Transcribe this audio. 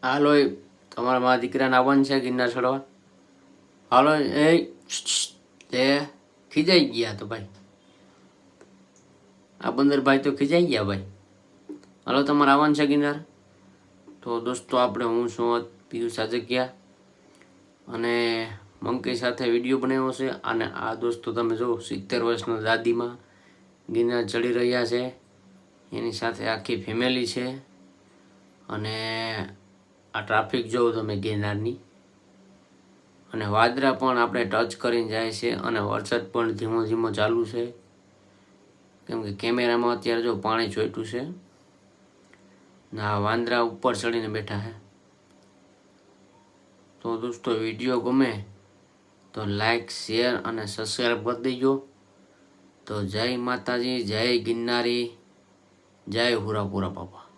હાલો તમારા મારા દીકરાને આવવાનું છે ગિરનાર ચડવા. હાલો એ ખીજાઈ ગયા તો ભાઈ, આ બંદરભાઈ તો ખીજાઈ ગયા ભાઈ. હાલો તમારે આવવાનું છે ગિરનાર. તો દોસ્તો આપણે હું છું પિયુષ સાજકિયા અને મંકી સાથે વિડીયો બનાવ્યો છે. અને આ દોસ્તો તમે જો 70 વર્ષના દાદીમાં ગિરનાર ચડી રહ્યા છે, એની સાથે આખી ફેમિલી છે. અને આ ટ્રાફિક જોવો તમે ગિરનારની, અને વાદળા પણ આપણે ટચ કરીને જાય છે, અને વરસાદ પણ ધીમો ધીમો ચાલુ છે. કેમ કે કેમેરામાં અત્યારે જો પાણી ચોંટ્યું છે ને આ વાંદરા ઉપર ચડીને બેઠા છે. તો દોસ્તો વિડીયો ગમે તો લાઈક શેર અને સબસ્ક્રાઈબ કરી દેજો. તો જય માતાજી, જય ગિરનારી, જય હુરાપુરા બાપા.